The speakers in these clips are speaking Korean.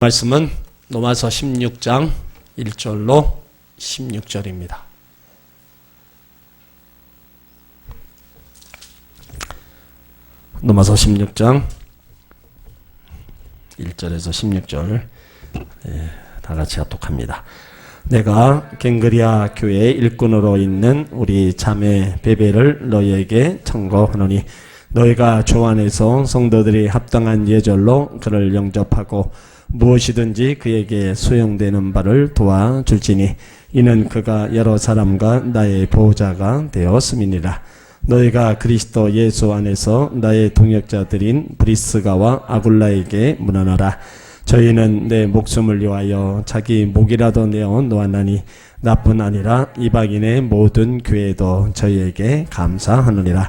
말씀은 로마서 16장 1절로 16절입니다. 로마서 16장 1절에서 16절 다 같이 합독합니다. 내가 갱그리아 교회의 일꾼으로 있는 우리 자매 베베를 너희에게 청구하노니 너희가 주 안에서 성도들이 합당한 예절로 그를 영접하고 무엇이든지 그에게 소용되는 바를 도와줄지니 이는 그가 여러 사람과 나의 보호자가 되었음이니라. 너희가 그리스도 예수 안에서 나의 동역자들인 브리스가와 아굴라에게 문안하라. 저희는 내 목숨을 위하여 자기 목이라도 내어 놓았나니 나뿐 아니라 이방인의 모든 교회도 저희에게 감사하느니라.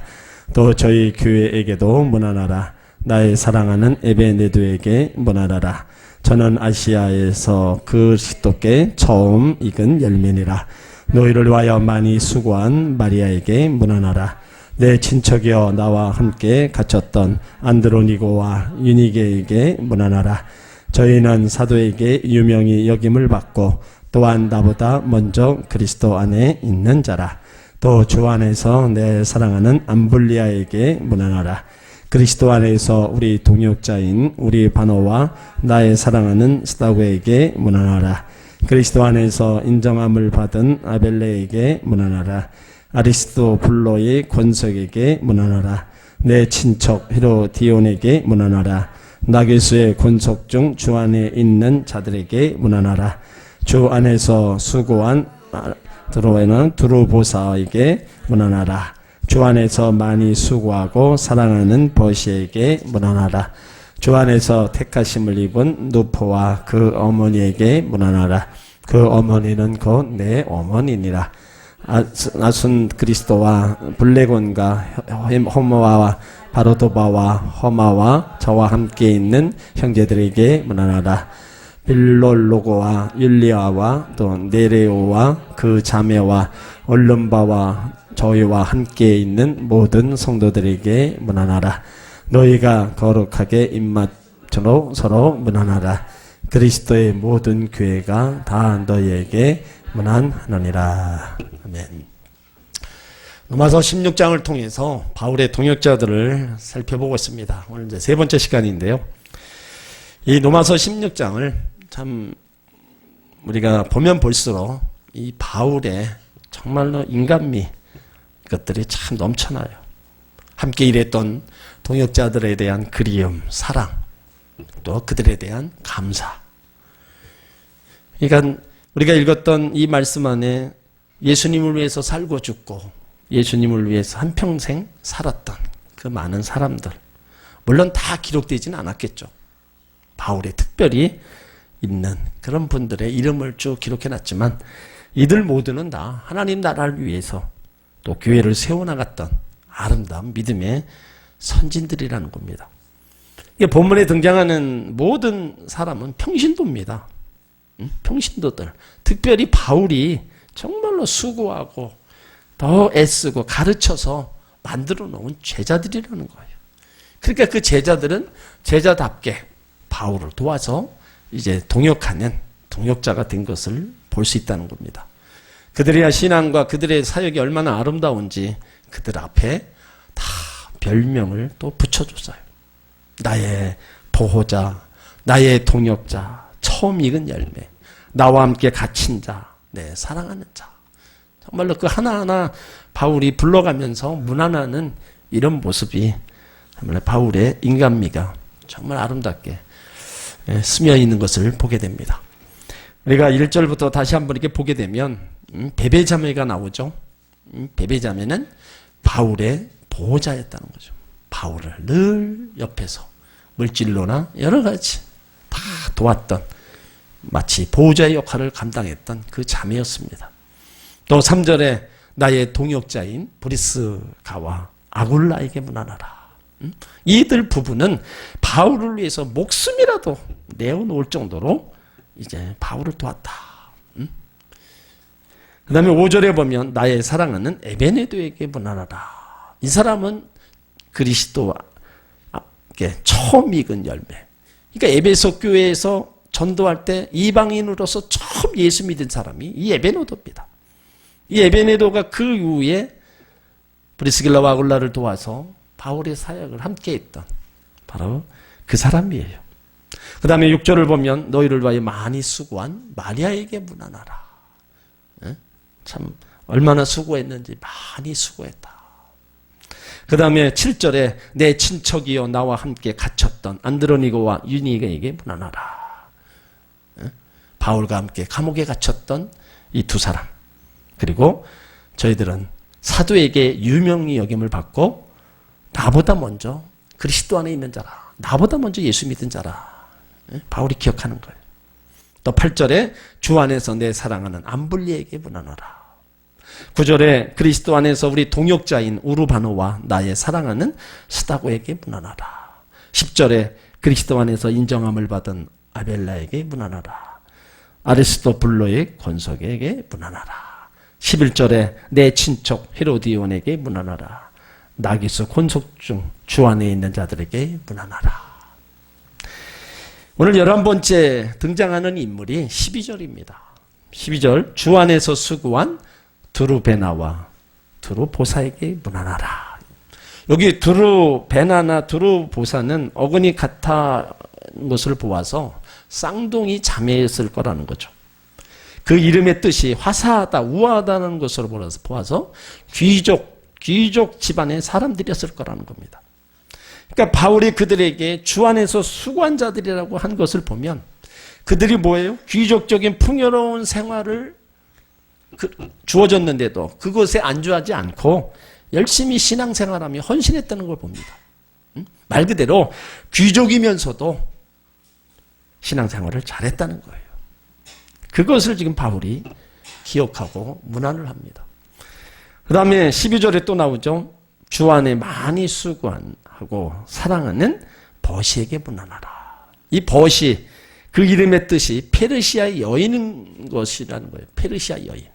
또 저희 교회에게도 문안하라. 나의 사랑하는 에베네도에게 문안하라. 저는 아시아에서 그리스도께 처음 익은 열매니라. 너희를 위하여 많이 수고한 마리아에게 문안하라. 내 친척이여 나와 함께 갇혔던 안드로니고와 유니게에게 문안하라. 저희는 사도에게 유명히 여김을 받고 또한 나보다 먼저 그리스도 안에 있는 자라. 또 주 안에서 내 사랑하는 암블리아에게 문안하라. 그리스도 안에서 우리 동역자인 우리 바노와 나의 사랑하는 스타고에게 문안하라. 그리스도 안에서 인정함을 받은 아벨레에게 문안하라. 아리스토블로의 권석에게 문안하라. 내 친척 헤로디온에게 문안하라. 나교수의 권속 중 주 안에 있는 자들에게 문안하라. 주 안에서 수고한 드로에는 두루보사에게 문안하라. 주 안에서 많이 수고하고 사랑하는 버시에게 문안하라. 주 안에서 택하심을 입은 누포와 그 어머니에게 문안하라. 그 어머니는 곧 내 어머니니라. 아순 그리스도와 블레곤과 호모와 바로도바와 허마와 저와 함께 있는 형제들에게 문안하라. 빌롤로고와 율리아와 또 네레오와 그 자매와 얼름바와 저희와 함께 있는 모든 성도들에게 문안하라. 너희가 거룩하게 입맞추러 서로 문안하라. 그리스도의 모든 교회가 다 너희에게 문안하느니라. 아멘. 로마서 16장을 통해서 바울의 동역자들을 살펴보고 있습니다. 오늘 이제 세 번째 시간인데요. 이 로마서 16장을 참 우리가 보면 볼수록 이 바울의 정말로 인간미 것들이 참 넘쳐나요. 함께 일했던 동역자들에 대한 그리움, 사랑, 또 그들에 대한 감사. 그러니까 우리가 읽었던 이 말씀 안에 예수님을 위해서 살고 죽고 예수님을 위해서 한평생 살았던 그 많은 사람들, 물론 다 기록되지는 않았겠죠. 바울에 특별히 있는 그런 분들의 이름을 쭉 기록해놨지만 이들 모두는 다 하나님 나라를 위해서 또 교회를 세워나갔던 아름다운 믿음의 선진들이라는 겁니다. 이 본문에 등장하는 모든 사람은 평신도입니다. 평신도들. 특별히 바울이 정말로 수고하고 더 애쓰고 가르쳐서 만들어 놓은 제자들이라는 거예요. 그러니까 그 제자들은 제자답게 바울을 도와서 이제 동역하는 동역자가 된 것을 볼 수 있다는 겁니다. 그들의 신앙과 그들의 사역이 얼마나 아름다운지 그들 앞에 다 별명을 또 붙여줬어요. 나의 보호자, 나의 동역자, 처음 익은 열매, 나와 함께 갇힌 자, 내 사랑하는 자. 정말로 그 하나하나 바울이 불러가면서 문안하는 이런 모습이 정말 바울의 인간미가 정말 아름답게 스며 있는 것을 보게 됩니다. 우리가 1절부터 다시 한번 이렇게 보게 되면 베베자매가 나오죠. 베베자매는 바울의 보호자였다는 거죠. 바울을 늘 옆에서 물질로나 여러 가지 다 도왔던 마치 보호자의 역할을 감당했던 그 자매였습니다. 또 3절에 나의 동역자인 브리스가와 아굴라에게 문안하라. 이들 부부는 바울을 위해서 목숨이라도 내어놓을 정도로 이제 바울을 도왔다. 그 다음에 5절에 보면 나의 사랑하는 에베네도에게 문안하라. 이 사람은 그리스도와 처음 익은 열매. 그러니까 에베소 교회에서 전도할 때 이방인으로서 처음 예수 믿은 사람이 이 에베네도입니다. 이 에베네도가 그 이후에 브리스길라와 아굴라를 도와서 바울의 사역을 함께 했던 바로 그 사람이에요. 그 다음에 6절을 보면 너희를 위하여 많이 수고한 마리아에게 문안하라. 참 얼마나 수고했는지 많이 수고했다. 그 다음에 7절에 내 친척이요 나와 함께 갇혔던 안드로니고와 유니게에게 문안하라. 바울과 함께 감옥에 갇혔던 이 두 사람. 그리고 저희들은 사도에게 유명히 여김을 받고 나보다 먼저 그리스도 안에 있는 자라. 나보다 먼저 예수 믿은 자라. 바울이 기억하는 거예요. 또 8절에 주 안에서 내 사랑하는 암블리에게 문안하라. 9절에 그리스도 안에서 우리 동역자인 우르바노와 나의 사랑하는 스다고에게 문안하라. 10절에 그리스도 안에서 인정함을 받은 아벨라에게 문안하라. 아리스토블로의 권석에게 문안하라. 11절에 내 친척 헤로디온에게 문안하라. 나기수 권속 중 주 안에 있는 자들에게 문안하라. 오늘 11번째 등장하는 인물이 12절입니다. 12절 주 안에서 수고한 두루베나와 두루보사에게 문안하라. 여기 두루베나나 두루보사는 어근이 같은 것을 보아서 쌍둥이 자매였을 거라는 거죠. 그 이름의 뜻이 화사하다, 우아하다는 것으로 보아서 귀족 집안의 사람들이었을 거라는 겁니다. 그러니까 바울이 그들에게 주 안에서 수고한 자들이라고 한 것을 보면 그들이 뭐예요? 귀족적인 풍요로운 생활을 주어졌는데도 그것에 안주하지 않고 열심히 신앙생활하며 헌신했다는 걸 봅니다. 말 그대로 귀족이면서도 신앙생활을 잘했다는 거예요. 그것을 지금 바울이 기억하고 문안을 합니다. 그 다음에 12절에 또 나오죠. 주 안에 많이 수고하고 사랑하는 버시에게 문안하라. 이 버시, 그 이름의 뜻이 페르시아의 여인인 것이라는 거예요. 페르시아 여인.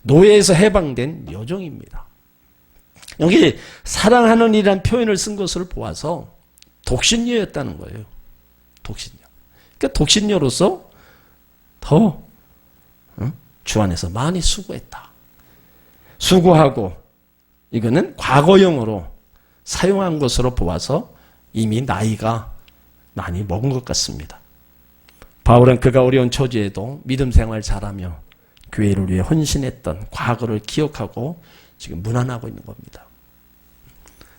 노예에서 해방된 여종입니다. 여기 사랑하는 이라는 표현을 쓴 것을 보아서 독신녀였다는 거예요. 독신녀. 그러니까 독신녀로서 더 주 안에서 많이 수고했다. 수고하고 이거는 과거형으로 사용한 것으로 보아서 이미 나이가 많이 먹은 것 같습니다. 바울은 그가 어려운 처지에도 믿음 생활 잘하며 교회를 위해 헌신했던 과거를 기억하고 지금 문안하고 있는 겁니다.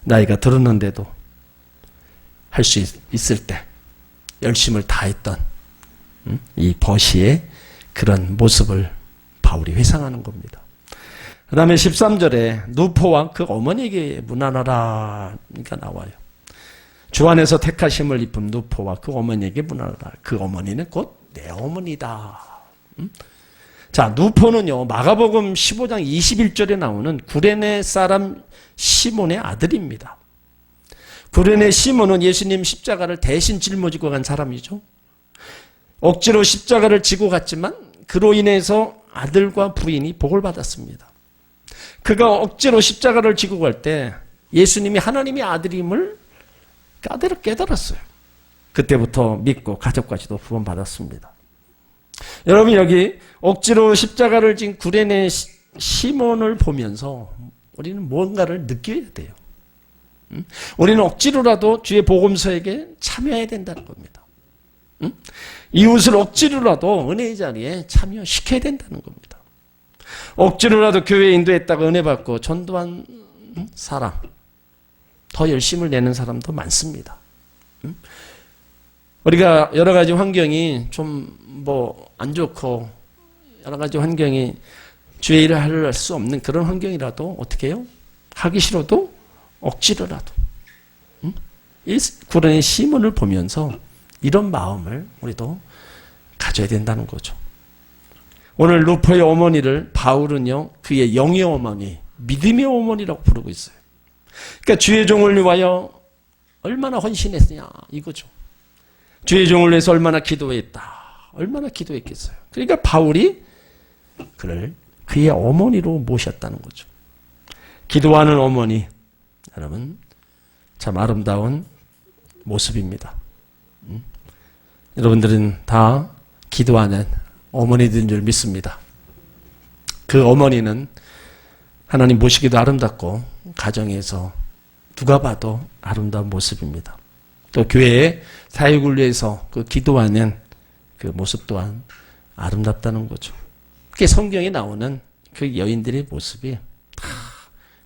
나이가 들었는데도 할 수 있을 때 열심을 다했던 이 버시의 그런 모습을 바울이 회상하는 겁니다. 그 다음에 13절에 누포와 그 어머니에게 문안하라 그러니까 나와요. 주 안에서 택하심을 입은 누포와 그 어머니에게 문안하라. 그 어머니는 곧 내 어머니다. 자, 누포는요 마가복음 15장 21절에 나오는 구레네 사람 시몬의 아들입니다. 구레네 시몬은 예수님 십자가를 대신 짊어지고 간 사람이죠. 억지로 십자가를 지고 갔지만 그로 인해서 아들과 부인이 복을 받았습니다. 그가 억지로 십자가를 지고 갈 때 예수님이 하나님의 아들임을 깨달았어요. 그때부터 믿고 가족까지도 구원받았습니다. 여러분 여기 억지로 십자가를 진 구레네 시몬을 보면서 우리는 뭔가를 느껴야 돼요. 우리는 억지로라도 주의 복음서에게 참여해야 된다는 겁니다. 이웃을 억지로라도 은혜의 자리에 참여시켜야 된다는 겁니다. 억지로라도 교회에 인도했다가 은혜 받고 전도한 사람, 더 열심을 내는 사람도 많습니다. 우리가 여러 가지 환경이 좀 안 좋고 여러 가지 환경이 주의 일을 할 수 없는 그런 환경이라도 어떻게 해요? 하기 싫어도 억지로라도 이 구레네 시몬을 보면서 이런 마음을 우리도 가져야 된다는 거죠. 오늘 루포의 어머니를 바울은요 그의 영의 어머니, 믿음의 어머니라고 부르고 있어요. 그러니까 주의 종을 위하여 얼마나 헌신했느냐 이거죠. 주의 종을 위해서 얼마나 기도했다. 얼마나 기도했겠어요. 그러니까 바울이 그를 그의 어머니로 모셨다는 거죠. 기도하는 어머니, 여러분 참 아름다운 모습입니다. 여러분들은 다 기도하는 어머니들인 줄 믿습니다. 그 어머니는 하나님 모시기도 아름답고 가정에서 누가 봐도 아름다운 모습입니다. 또 교회의 사역을 위해서 그 기도하는 그 모습 또한 아름답다는 거죠. 그게 성경에 나오는 그 여인들의 모습이 다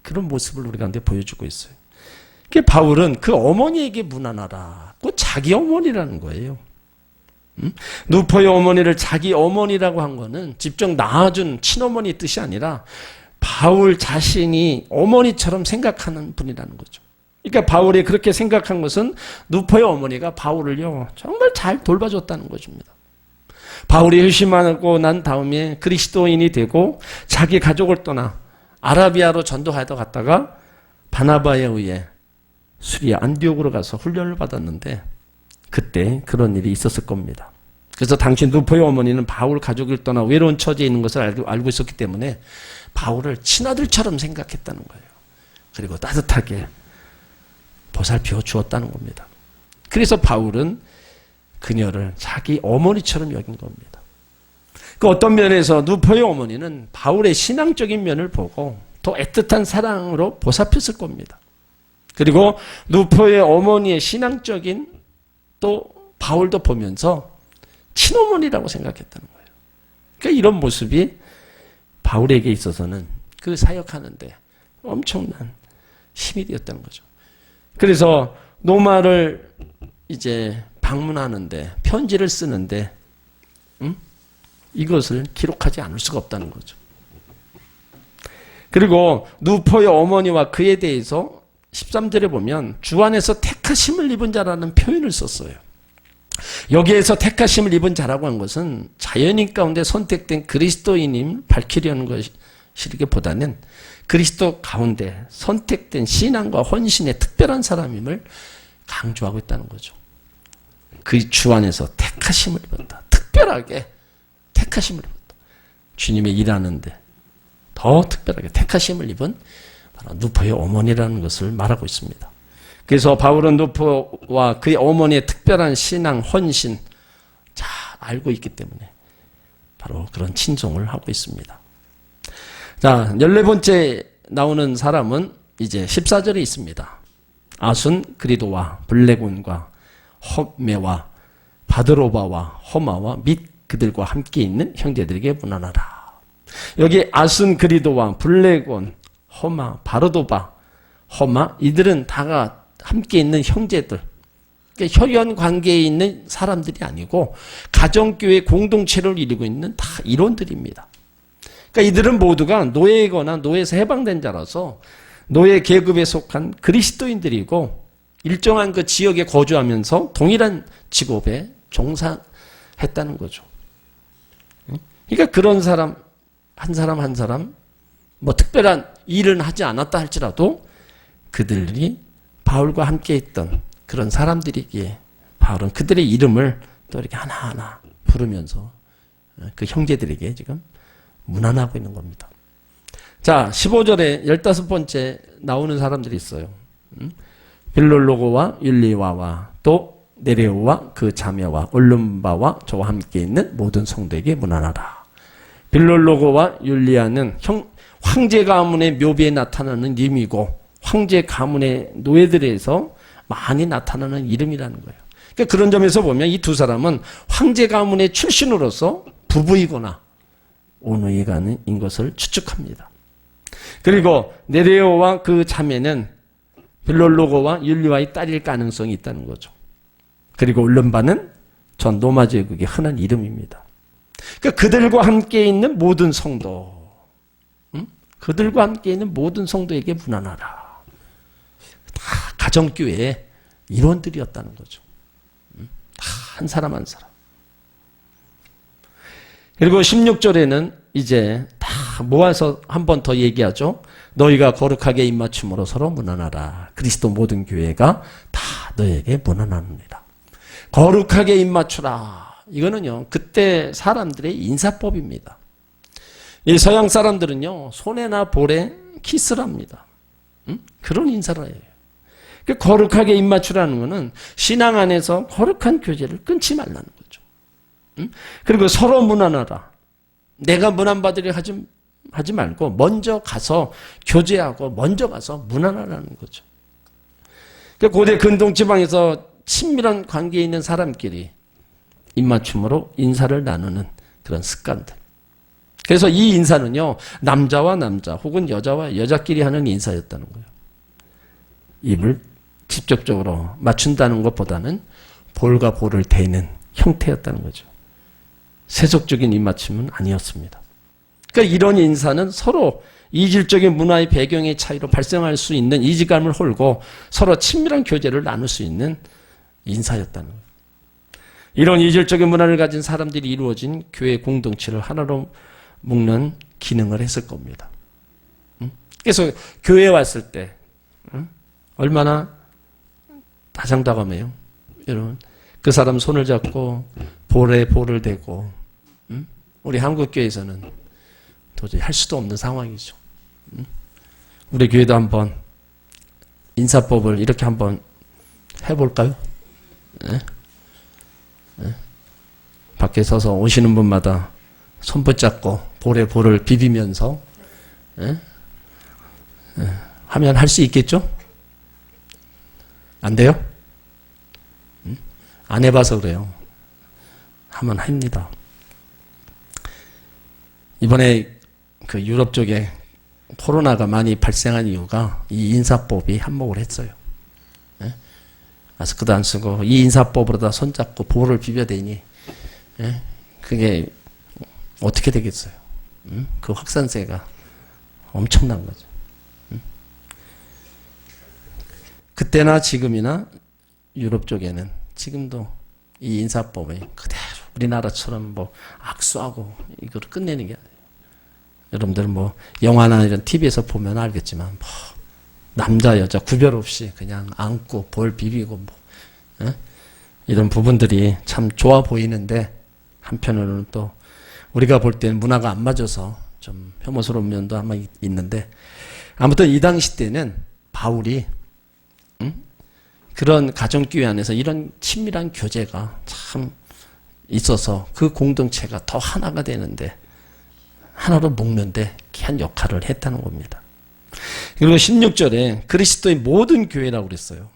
그런 모습을 우리 가운데 보여주고 있어요. 그 바울은 그 어머니에게 문안하라. 그 자기 어머니라는 거예요. 누포의 어머니를 자기 어머니라고 한 거는 직접 낳아준 친어머니 뜻이 아니라 바울 자신이 어머니처럼 생각하는 분이라는 거죠. 그러니까 바울이 그렇게 생각한 것은 누포의 어머니가 바울을요 정말 잘 돌봐줬다는 것입니다. 바울이 열심하고 난 다음에 그리스도인이 되고 자기 가족을 떠나 아라비아로 전도하러 갔다가 바나바에 의해 수리아 안디옥으로 가서 훈련을 받았는데 그때 그런 일이 있었을 겁니다. 그래서 당시 누포의 어머니는 바울 가족을 떠나 외로운 처지에 있는 것을 알고 있었기 때문에 바울을 친아들처럼 생각했다는 거예요. 그리고 따뜻하게 보살펴 주었다는 겁니다. 그래서 바울은 그녀를 자기 어머니처럼 여긴 겁니다. 그 어떤 면에서 누포의 어머니는 바울의 신앙적인 면을 보고 더 애틋한 사랑으로 보살폈을 겁니다. 그리고 누포의 어머니의 신앙적인 또 바울도 보면서 친어머니라고 생각했다는 거예요. 그러니까 이런 모습이 바울에게 있어서는 그 사역하는데 엄청난 힘이 되었다는 거죠. 그래서 로마를 이제 방문하는데 편지를 쓰는데 이것을 기록하지 않을 수가 없다는 거죠. 그리고 누포의 어머니와 그에 대해서 13절에 보면 주 안에서 택하심을 입은 자라는 표현을 썼어요. 여기에서 택하심을 입은 자라고 한 것은 자연인 가운데 선택된 그리스도인임 밝히려는 것이기보다는 그리스도 가운데 선택된 신앙과 헌신의 특별한 사람임을 강조하고 있다는 거죠. 그 주 안에서 택하심을 입었다. 특별하게 택하심을 입었다. 주님의 일하는데 더 특별하게 택하심을 입은 바로 누포의 어머니라는 것을 말하고 있습니다. 그래서 바울은 누포와 그의 어머니의 특별한 신앙, 헌신 잘 알고 있기 때문에 바로 그런 친송을 하고 있습니다. 자, 14번째 나오는 사람은 이제 14절에 있습니다. 아순 그리도와 블레곤과 헛메와 바드로바와 허마와 및 그들과 함께 있는 형제들에게 문안하라. 여기 아순 그리도와 블레곤, 허마, 바르도바, 허마 이들은 다가 함께 있는 형제들, 그러니까 혈연 관계에 있는 사람들이 아니고 가정교회 공동체를 이루고 있는 다 일원들입니다. 그러니까 이들은 모두가 노예이거나 노예에서 해방된 자라서 노예 계급에 속한 그리스도인들이고 일정한 그 지역에 거주하면서 동일한 직업에 종사했다는 거죠. 그러니까 그런 사람 한 사람 뭐 특별한 일은 하지 않았다 할지라도 그들이 바울과 함께 있던 그런 사람들이기에 바울은 그들의 이름을 또 이렇게 하나하나 부르면서 그 형제들에게 지금 문안하고 있는 겁니다. 자, 15절에 15번째 나오는 사람들이 있어요. 빌롤로고와 율리와와 또 네레오와 그 자매와 올름바와 저와 함께 있는 모든 성도에게 문안하라. 빌롤로고와 율리아는 황제 가문의 묘비에 나타나는 이름이고 황제 가문의 노예들에서 많이 나타나는 이름이라는 거예요. 그러니까 그런 점에서 보면 이 두 사람은 황제 가문의 출신으로서 부부이거나 오누이간인 것을 추측합니다. 그리고 네레오와 그 자매는 빌롤로고와 율리와의 딸일 가능성이 있다는 거죠. 그리고 올름바는 전 로마 제국의 흔한 이름입니다. 그러니까 그들과 함께 있는 모든 성도, 그들과 함께 있는 모든 성도에게 문안하라. 다 가정교회의 일원들이었다는 거죠. 다 한 사람 한 사람. 그리고 16절에는 이제 다 모아서 한 번 더 얘기하죠. 너희가 거룩하게 입맞춤으로 서로 문안하라. 그리스도 모든 교회가 다 너에게 문안하느니라. 거룩하게 입맞추라. 이거는요, 그때 사람들의 인사법입니다. 이 서양 사람들은요, 손에나 볼에 키스를 합니다. 그런 인사를 해요. 그 거룩하게 입맞추라는 것은 신앙 안에서 거룩한 교제를 끊지 말라는 거죠. 그리고 서로 무난하라. 내가 무난받으려 하지 말고 먼저 가서 교제하고 먼저 가서 무난하라는 거죠. 그 고대 근동지방에서 친밀한 관계에 있는 사람끼리 입맞춤으로 인사를 나누는 그런 습관들. 그래서 이 인사는요, 남자와 남자 혹은 여자와 여자끼리 하는 인사였다는 거예요. 입을 직접적으로 맞춘다는 것보다는 볼과 볼을 대는 형태였다는 거죠. 세속적인 입맞춤은 아니었습니다. 그러니까 이런 인사는 서로 이질적인 문화의 배경의 차이로 발생할 수 있는 이질감을 홀고 서로 친밀한 교제를 나눌 수 있는 인사였다는 거예요. 이런 이질적인 문화를 가진 사람들이 이루어진 교회 공동체를 하나로 묶는 기능을 했을 겁니다. 그래서 교회에 왔을 때 얼마나 다정다감해요. 여러분, 그 사람 손을 잡고 볼에 볼을 대고, 우리 한국교회에서는 도저히 할 수도 없는 상황이죠. 우리 교회도 한번 인사법을 이렇게 한번 해볼까요? 네? 네? 밖에 서서 오시는 분마다 손 붙잡고 볼에 볼을 비비면서 네? 네. 하면 할 수 있겠죠? 안 돼요? 안 해봐서 그래요. 하면 합니다. 이번에 그 유럽 쪽에 코로나가 많이 발생한 이유가 이 인사법이 한몫을 했어요. 예? 마스크도 안 쓰고 이 인사법으로다 손잡고 볼을 비벼대니 예? 그게 어떻게 되겠어요? 그 확산세가 엄청난 거죠. 그때나 지금이나 유럽 쪽에는 지금도 이 인사법이 그대로 우리나라처럼 뭐 악수하고 이걸 끝내는 게 아니에요. 여러분들 뭐 영화나 이런 TV에서 보면 알겠지만 뭐 남자 여자 구별 없이 그냥 안고 볼 비비고 뭐 이런 부분들이 참 좋아 보이는데 한편으로는 또 우리가 볼 때는 문화가 안 맞아서 좀 혐오스러운 면도 아마 있는데 아무튼 이 당시 때는 바울이 그런 가정교회 안에서 이런 친밀한 교제가 참 있어서 그 공동체가 더 하나가 되는데 하나로 묶는데 귀한 역할을 했다는 겁니다. 그리고 16절에 그리스도의 모든 교회라고 그랬어요.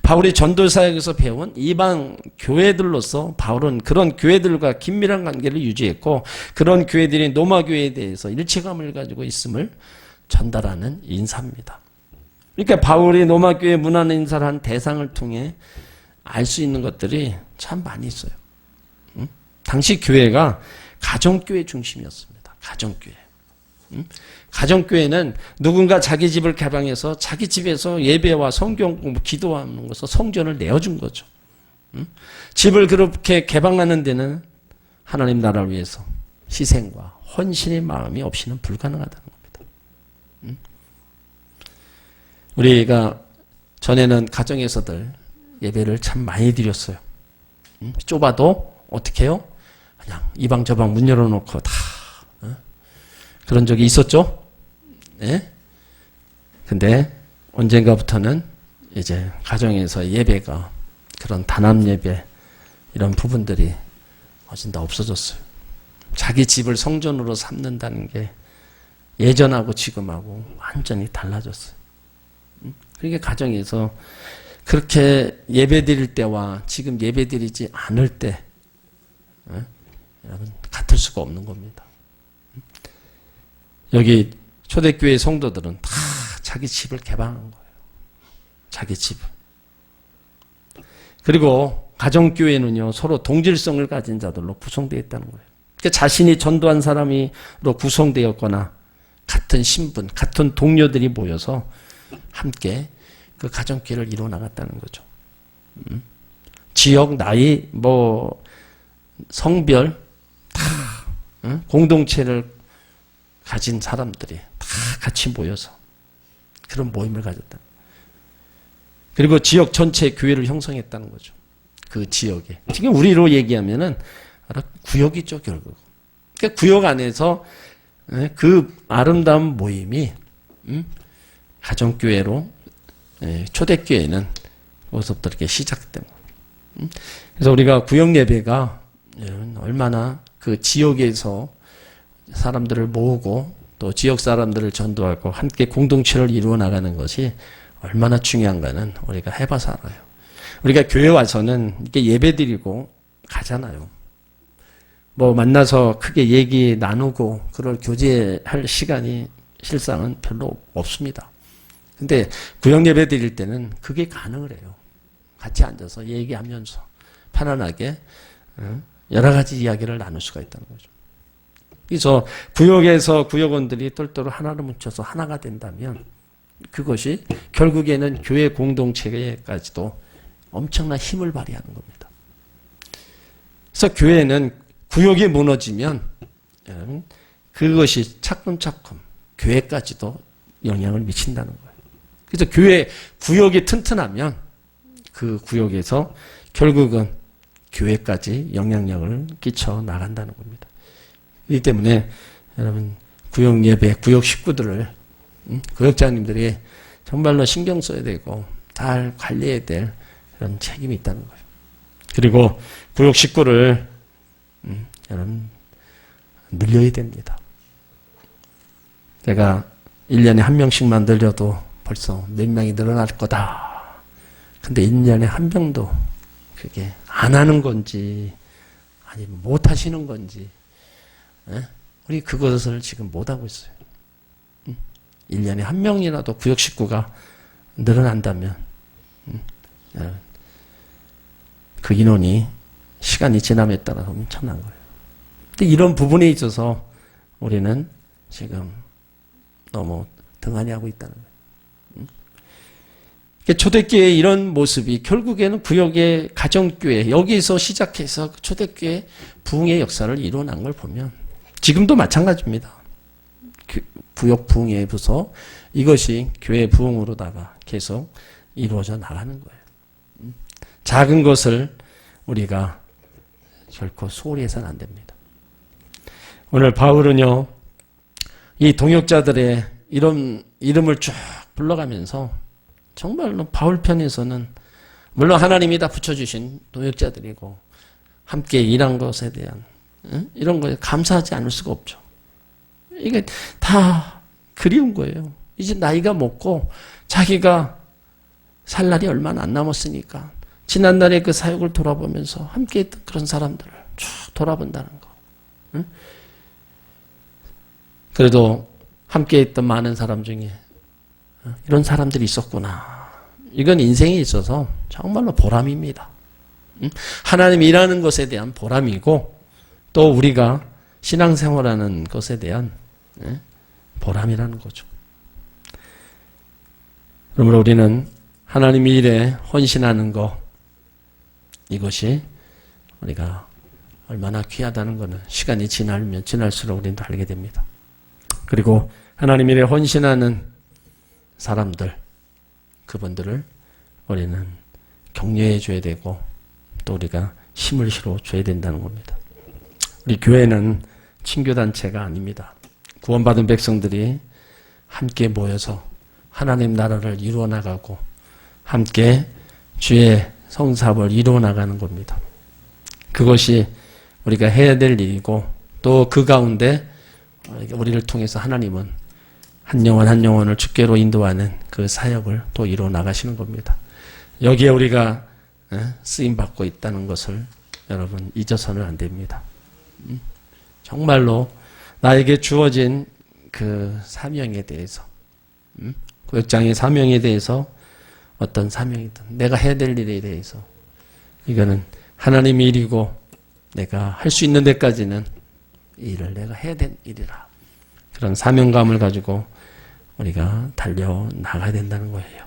바울이 전도사역에서 배운 이방 교회들로서 바울은 그런 교회들과 긴밀한 관계를 유지했고 그런 교회들이 노마 교회에 대해서 일체감을 가지고 있음을 전달하는 인사입니다. 그러니까 바울이 노마 교회 문안 인사를 한 대상을 통해 알 수 있는 것들이 참 많이 있어요. 당시 교회가 가정교회 중심이었습니다. 가정교회. 가정교회는 누군가 자기 집을 개방해서 자기 집에서 예배와 성경 공부, 기도하는 것을 성전을 내어준 거죠. 집을 그렇게 개방하는 데는 하나님 나라를 위해서 희생과 헌신의 마음이 없이는 불가능하다는 겁니다. 우리가 전에는 가정에서들 예배를 참 많이 드렸어요. 좁아도 어떻게 해요? 그냥 이방 저방 문 열어놓고 다 그런 적이 있었죠? 예? 근데 언젠가부터는 이제 가정에서 예배가 그런 단합 예배 이런 부분들이 어진다 없어졌어요. 자기 집을 성전으로 삼는다는 게 예전하고 지금하고 완전히 달라졌어요. 그러니까 가정에서 그렇게 예배 드릴 때와 지금 예배 드리지 않을 때 여러분 같을 수가 없는 겁니다. 여기 초대교회 성도들은 다 자기 집을 개방한 거예요. 자기 집을. 그리고 가정교회는요 서로 동질성을 가진 자들로 구성되어 있다는 거예요. 그러니까 자신이 전도한 사람으로 구성되었거나 같은 신분, 같은 동료들이 모여서 함께 그 가정교회를 이루어 나갔다는 거죠. 지역, 나이, 뭐 성별 다 공동체를 가진 사람들이 다 같이 모여서 그런 모임을 가졌다. 그리고 지역 전체 교회를 형성했다는 거죠. 그 지역에. 지금 우리로 얘기하면은 구역이죠, 결국. 그러니까 구역 안에서 그 아름다운 모임이 가정교회로 초대교회는 거기서부터 이렇게 시작된 거예요. 그래서 우리가 구역 예배가 얼마나 그 지역에서 사람들을 모으고 또 지역 사람들을 전도하고 함께 공동체를 이루어 나가는 것이 얼마나 중요한가는 우리가 해봐서 알아요. 우리가 교회 와서는 이렇게 예배 드리고 가잖아요. 뭐 만나서 크게 얘기 나누고 그걸 교제할 시간이 실상은 별로 없습니다. 근데 구역 예배 드릴 때는 그게 가능을 해요. 같이 앉아서 얘기하면서 편안하게 여러 가지 이야기를 나눌 수가 있다는 거죠. 그래서 구역에서 구역원들이 똘똘 하나로 뭉쳐서 하나가 된다면 그것이 결국에는 교회 공동체까지도 엄청난 힘을 발휘하는 겁니다. 그래서 교회는 구역이 무너지면 그것이 차츰차츰 교회까지도 영향을 미친다는 거예요. 그래서 교회 구역이 튼튼하면 그 구역에서 결국은 교회까지 영향력을 끼쳐 나간다는 겁니다. 그렇기 때문에 여러분 구역 예배, 구역 식구들을 구역장님들이 정말로 신경 써야 되고 잘 관리해야 될 그런 책임이 있다는 거예요. 그리고 구역 식구를 여러분 늘려야 됩니다. 내가 1년에 한 명씩만 늘려도 벌써 몇 명이 늘어날 거다. 근데 1년에 한 명도 그게 안 하는 건지 아니면 못 하시는 건지 우리 그것을 지금 못 하고 있어요. 1년에 한 명이라도 구역 식구가 늘어난다면 그 인원이 시간이 지남에 따라서 엄청난 거예요. 근데 이런 부분에 있어서 우리는 지금 너무 등한히 하고 있다는 거예요. 초대교회의 이런 모습이 결국에는 구역의 가정교회 여기서 시작해서 초대교회 부흥의 역사를 이루어난 걸 보면 지금도 마찬가지입니다. 구역 부흥에서 이것이 교회 부흥으로다가 계속 이루어져 나가는 거예요. 작은 것을 우리가 결코 소홀히 해서는 안 됩니다. 오늘 바울은요, 이 동역자들의 이런 이름을 쭉 불러가면서 정말로 바울 편에서는 물론 하나님이 다 붙여주신 동역자들이고 함께 일한 것에 대한 이런 거에 감사하지 않을 수가 없죠. 이게 다 그리운 거예요. 이제 나이가 먹고 자기가 살 날이 얼마 안 남았으니까 지난날의 그 사역을 돌아보면서 함께 했던 그런 사람들을 쭉 돌아본다는 거. 그래도 함께 했던 많은 사람 중에 이런 사람들이 있었구나. 이건 인생에 있어서 정말로 보람입니다. 하나님 일하는 것에 대한 보람이고 또 우리가 신앙생활하는 것에 대한 보람이라는 거죠. 그러므로 우리는 하나님 일에 헌신하는 것 이것이 우리가 얼마나 귀하다는 것은 시간이 지나면 지날수록 우리는 알게 됩니다. 그리고 하나님 일에 헌신하는 사람들, 그분들을 우리는 격려해 줘야 되고 또 우리가 힘을 실어 줘야 된다는 겁니다. 우리 교회는 친교단체가 아닙니다. 구원받은 백성들이 함께 모여서 하나님 나라를 이루어 나가고 함께 주의 성사업을 이루어 나가는 겁니다. 그것이 우리가 해야 될 일이고 또 그 가운데 우리를 통해서 하나님은 한 영혼 한 영혼을 주께로 인도하는 그 사역을 또 이루어 나가시는 겁니다. 여기에 우리가 쓰임받고 있다는 것을 여러분 잊어서는 안 됩니다. 정말로 나에게 주어진 그 사명에 대해서 구역장의 사명에 대해서 어떤 사명이든 내가 해야 될 일에 대해서 이거는 하나님의 일이고 내가 할 수 있는 데까지는 이 일을 내가 해야 될 일이라 그런 사명감을 가지고 우리가 달려나가야 된다는 거예요.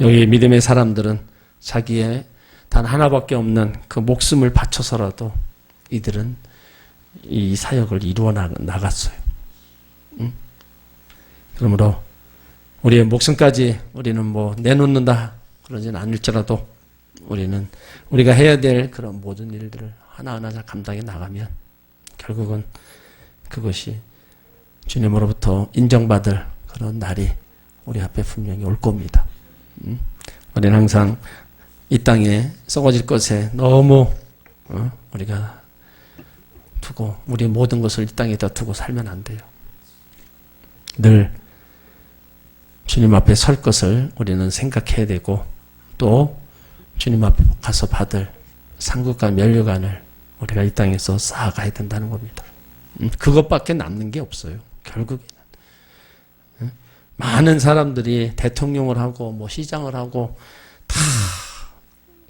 여기 믿음의 사람들은 자기의 단 하나밖에 없는 그 목숨을 바쳐서라도 이들은 이 사역을 이루어 나갔어요. 그러므로 우리의 목숨까지 우리는 뭐 내놓는다 그러지는 않을지라도 우리는 우리가 해야 될 그런 모든 일들을 하나하나 잘 감당해 나가면 결국은 그것이 주님으로부터 인정받을 그런 날이 우리 앞에 분명히 올 겁니다. 우리는 항상 이 땅에 썩어질 것에 너무 우리가 두고 우리 모든 것을 이 땅에다 두고 살면 안 돼요. 늘 주님 앞에 설 것을 우리는 생각해야 되고 또 주님 앞에 가서 받을 상급과 면류관을 우리가 이 땅에서 쌓아가야 된다는 겁니다. 그것밖에 남는 게 없어요. 결국에는. 많은 사람들이 대통령을 하고 뭐 시장을 하고 다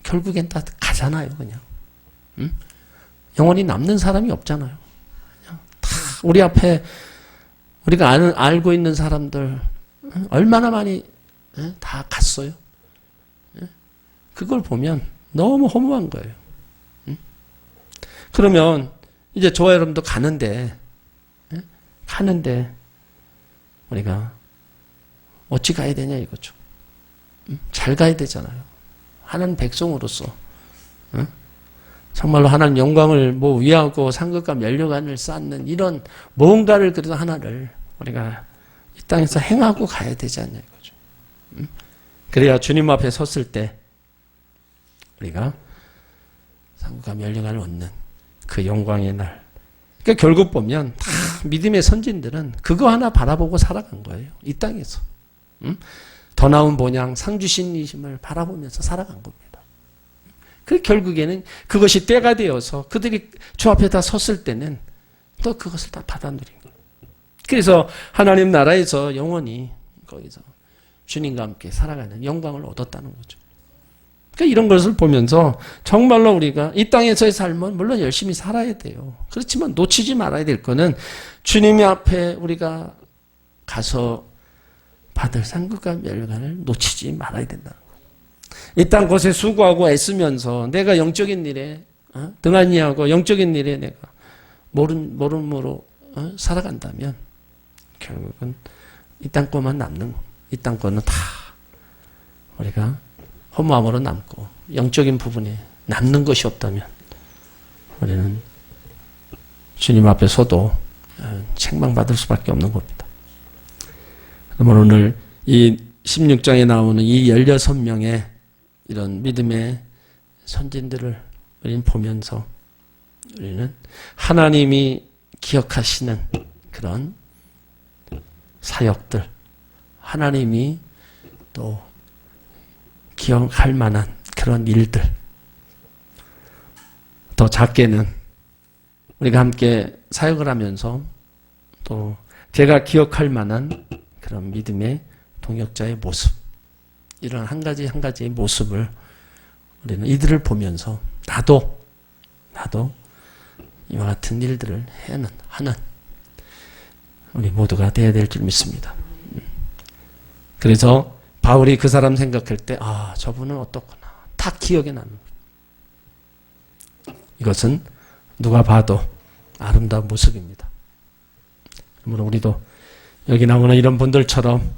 결국엔 다 가잖아요. 그냥. 영원히 남는 사람이 없잖아요. 그냥 다 우리 앞에 우리가 알고 있는 사람들 얼마나 많이 다 갔어요. 그걸 보면 너무 허무한 거예요. 그러면 이제 저와 여러분도 가는데 우리가 어찌 가야 되냐 이거죠. 잘 가야 되잖아요. 하나님 백성으로서 정말로 하나님 영광을 뭐 위하고 상급과 면류관을 쌓는 이런 뭔가를 그래도 하나를 우리가 이 땅에서 행하고 가야 되지 않냐 이거죠. 그래야 주님 앞에 섰을 때 우리가 상급과 면류관을 얻는 그 영광의 날. 그러니까 결국 보면 다 믿음의 선진들은 그거 하나 바라보고 살아간 거예요. 이 땅에서. 더 나은 본향 상주신이심을 바라보면서 살아간 겁니다. 그 결국에는 그것이 때가 되어서 그들이 주 앞에 다 섰을 때는 또 그것을 다 받아 누린 거예요. 그래서 하나님 나라에서 영원히 거기서 주님과 함께 살아가는 영광을 얻었다는 거죠. 그러니까 이런 것을 보면서 정말로 우리가 이 땅에서의 삶은 물론 열심히 살아야 돼요. 그렇지만 놓치지 말아야 될 거는 주님 앞에 우리가 가서 받을 상급과 면류관을 놓치지 말아야 된다는 거예요. 이 땅 곳에 수고하고 애쓰면서 내가 영적인 일에 등한히하고 영적인 일에 내가 모름으로 살아간다면 결국은 이 땅 것만 남는 거예요. 이 땅 거는 다 우리가 허무함으로 남고 영적인 부분에 남는 것이 없다면 우리는 주님 앞에 서도 책망받을 수밖에 없는 겁니다. 그러면 오늘 이 16장에 나오는 이 16명의 이런 믿음의 선진들을 우리는 보면서 우리는 하나님이 기억하시는 그런 사역들, 하나님이 또 기억할 만한 그런 일들, 더 작게는 우리가 함께 사역을 하면서 또 제가 기억할 만한 그런 믿음의 동역자의 모습, 이런 한 가지 한 가지의 모습을 우리는 이들을 보면서 나도 이와 같은 일들을 하는 우리 모두가 되어야 될 줄 믿습니다. 그래서 바울이 그 사람 생각할 때 저분은 어떻구나 다 기억에 나는 거예요. 이것은 누가 봐도 아름다운 모습입니다. 그러므로 우리도 여기 나오는 이런 분들처럼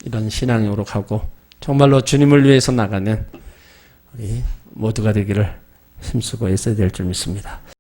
이런 신앙으로 가고 정말로 주님을 위해서 나가는 우리 모두가 되기를 힘쓰고 애써야 될 줄 믿습니다.